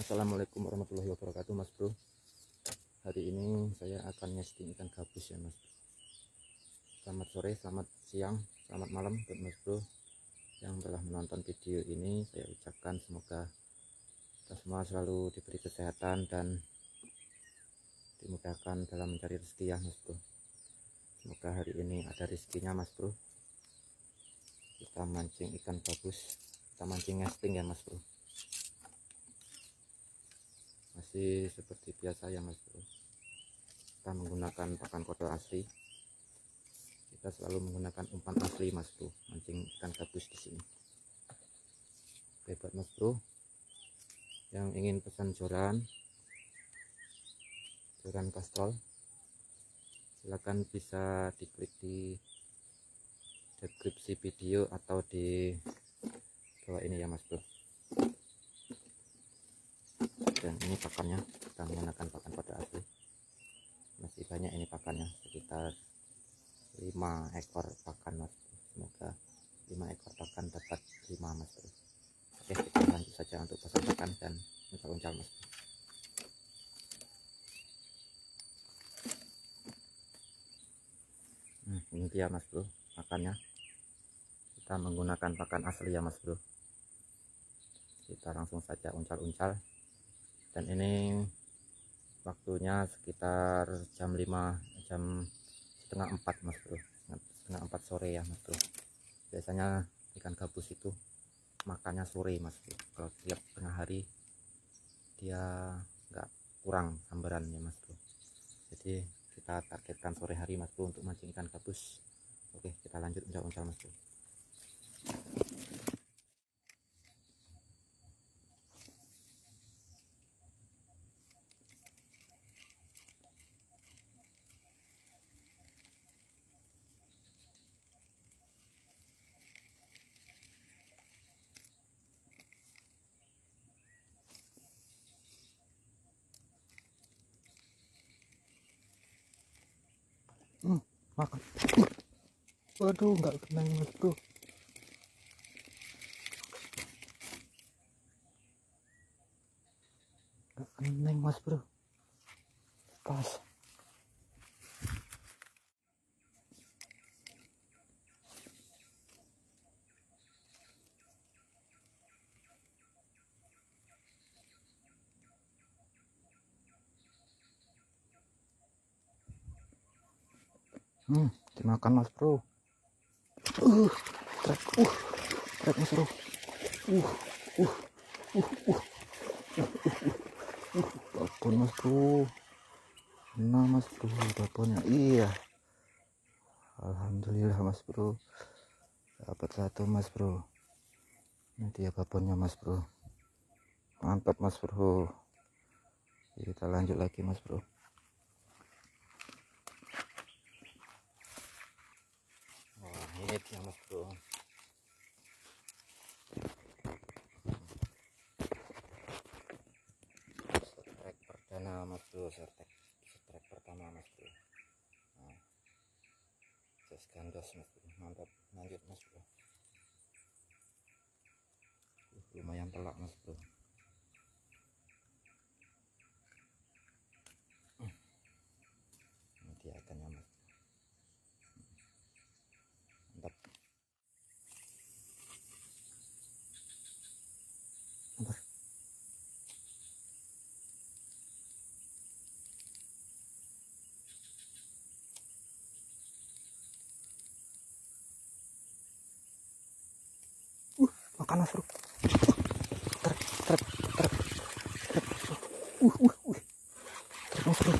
Assalamualaikum warahmatullahi wabarakatuh, Mas Bro. Hari ini saya akan nesting ikan gabus ya, Mas. Selamat sore, selamat siang, selamat malam buat Mas Bro yang telah menonton video ini. Saya ucapkan semoga kita semua selalu diberi kesehatan dan dimudahkan dalam mencari rezeki ya, Mas Bro. Semoga hari ini ada rezekinya, Mas Bro. Kita mancing ikan gabus, kita mancing nesting ya, Mas Bro. Masih seperti biasa ya, Mas Bro. Kita menggunakan pakan kodok asli. Kita selalu menggunakan umpan asli, Mas Bro, mancing ikan gabus di sini. Oke, buat Mas Bro yang ingin pesan joran kastrol, silakan bisa diklik di deskripsi video atau di bawah ini ya, Mas Bro. Dan ini pakannya, kita menggunakan pakan kodok asli. Masih banyak ini pakannya, sekitar 5 ekor pakan, Mas Bro. Semoga 5 ekor pakan dapat 5, Mas Bro. Oke, kita lanjut saja untuk pasang pakan dan uncal-uncal, Mas Bro. Ini dia, Mas Bro, pakannya. Kita menggunakan pakan asli ya, Mas Bro. Kita langsung saja uncal-uncal. Dan ini waktunya sekitar jam 5, jam setengah 4, Mas Bro. Setengah 4 sore ya, Mas Bro. Biasanya ikan gabus itu makannya sore, Mas Bro. Kalau tiap tengah hari dia nggak kurang sambarannya, Mas Bro. Jadi kita targetkan sore hari, Mas Bro, untuk mancing ikan gabus. Oke, kita lanjut uncal-uncal, Mas Bro. Makan. Waduh, nggak kena, Mas Bro. Nggak kena, Mas Bro. Pas. Dimakan, Mas Bro. Trek, trek, Mas Bro. Babon, Mas Bro. Nah, Mas Bro, babonnya. Iya. Alhamdulillah, Mas Bro. Dapat satu, Mas Bro. Ini dia babonnya, Mas Bro. Mantap, Mas Bro. Kita lanjut lagi, Mas Bro. Wah, ini dia, Mas Bro. Strike perdana, Mas Bro. Strike pertama, Mas Bro. Nah, just gandos, Mas Bro. Mantap. Lanjut, Mas Bro. Lumayan telak, Mas Bro. Ini dia ikannya, Mas. Mantap. Mantap. Makan, Mas Bro. Trek, trek, trek, trek. Trek, Mas Bro.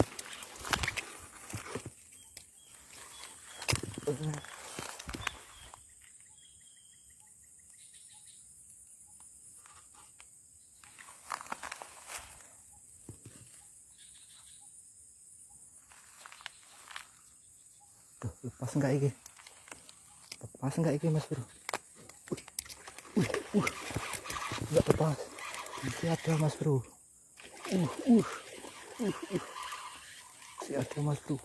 Tuh, lepas enggak iki? Lepas enggak iki, Mas Bro? Enggak lepas. Masih ada, Mas Bro. Masih ada, Mas Bro.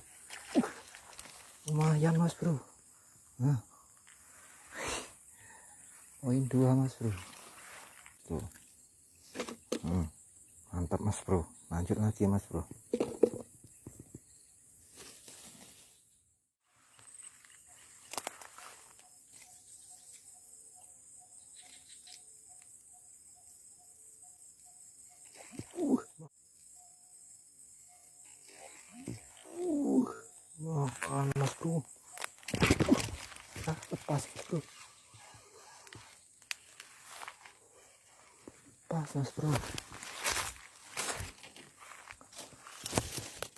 Lumayan, Mas Bro. Nah. Poin 2, Mas Bro. Tuh. Mantap mas bro, lanjut lagi mas bro. Makan mas bro. Lepas mas bro. Pas mas bro.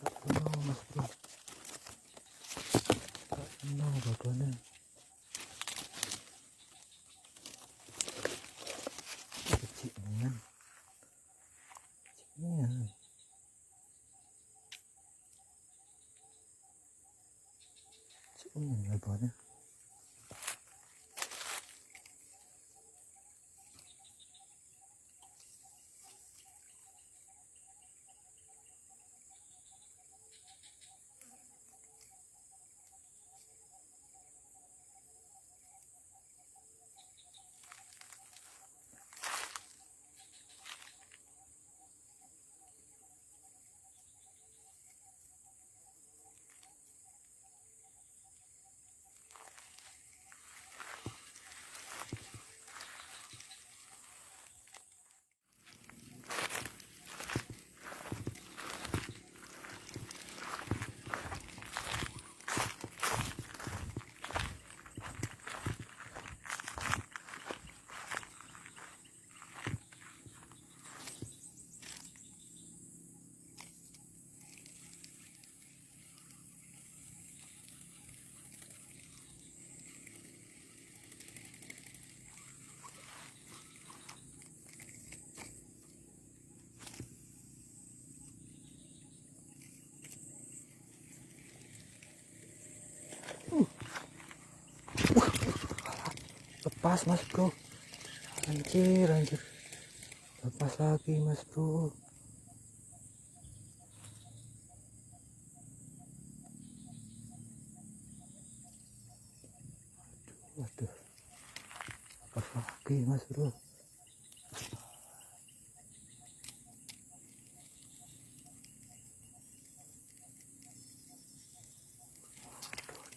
Tak mas bro. Tak badannya. Kecil nih. Iya. Badannya. Lepas mas bro. Anjir. Lepas lagi mas bro. Waduh. Lepas lagi mas bro.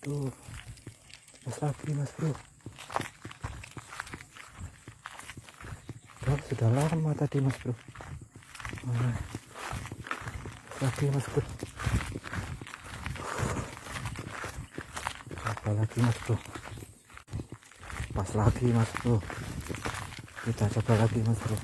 Aduh. Lepas lagi mas bro. Sudah lama tadi mas bro. Lagi mas bro. Apa lagi mas bro? Pas lagi mas bro. Kita coba lagi mas bro.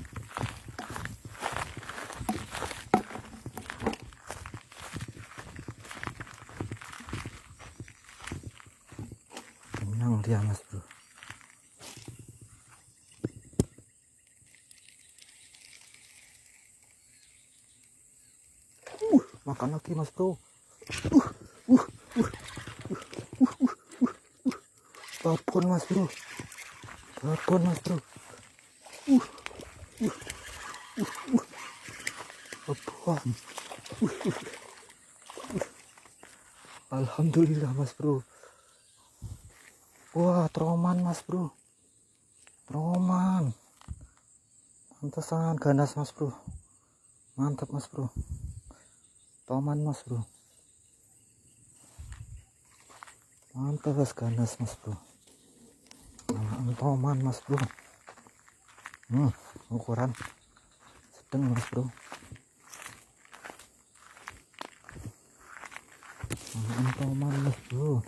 Kenyang dia mas bro. Makan lagi mas bro. Babon mas bro. Babon mas bro. Babon. Alhamdulillah mas bro. Wah, troman mas bro. Troman. Pantesan ganas mas bro. Mantap mas bro. Toman mas bro. Mantap ganas mas bro. Toman mas bro. Ukuran sedang mas bro. Toman mas bro.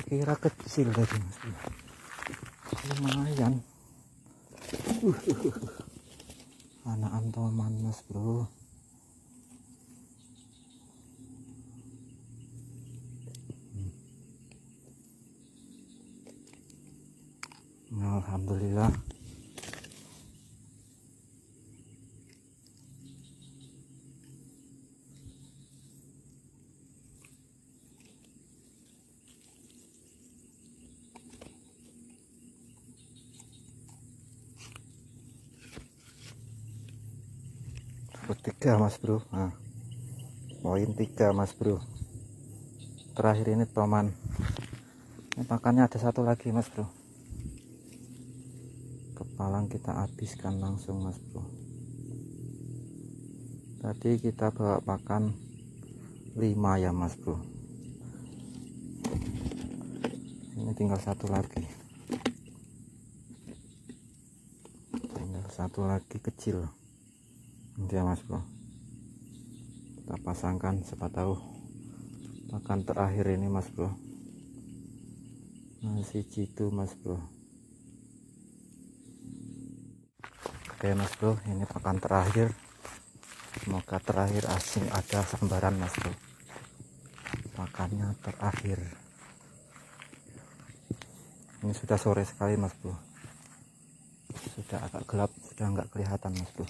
Kira kecil tadi mas bro. Lumayan. Anak antoman mas bro. Alhamdulillah. Tiga mas bro. Poin 3 mas bro. terakhir ini toman. Ini pakannya ada satu lagi mas bro. Kepalang kita habiskan langsung mas bro. Tadi kita bawa pakan 5 ya mas bro. Ini tinggal satu lagi. Tinggal satu lagi kecil. Nanti ya mas bro. Kita pasangkan, siapa tahu pakan terakhir ini mas bro. Masih jitu mas bro. Oke mas bro, ini pakan terakhir. Semoga terakhir asing ada sambaran mas bro. Pakannya terakhir. Ini sudah sore sekali mas bro. Sudah agak gelap, sudah nggak kelihatan mas bro.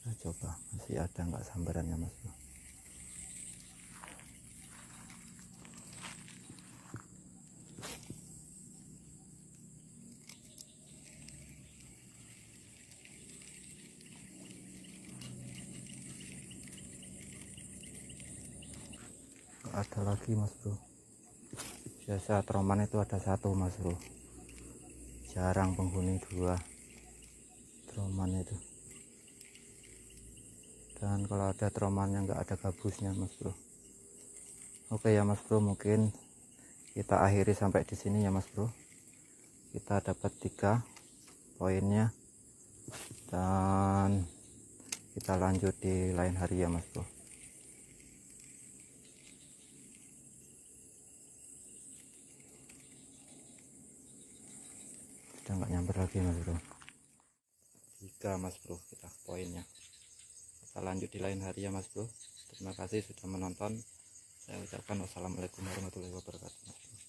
Kita coba masih ada nggak sambarannya mas bro. Ada lagi mas bro. Biasa troman itu ada satu mas bro, jarang penghuni 2 troman itu. Dan kalau ada troman yang nggak ada gabusnya mas bro. Oke ya mas bro, mungkin kita akhiri sampai di sini ya mas bro. Kita dapat 3 poinnya dan kita lanjut di lain hari ya mas bro. Sudah nggak nyamper lagi mas bro. 3 mas bro kita poinnya. Kita lanjut di lain hari ya mas bro. Terima kasih sudah menonton. Saya ucapkan wassalamualaikum warahmatullahi wabarakatuh mas bro.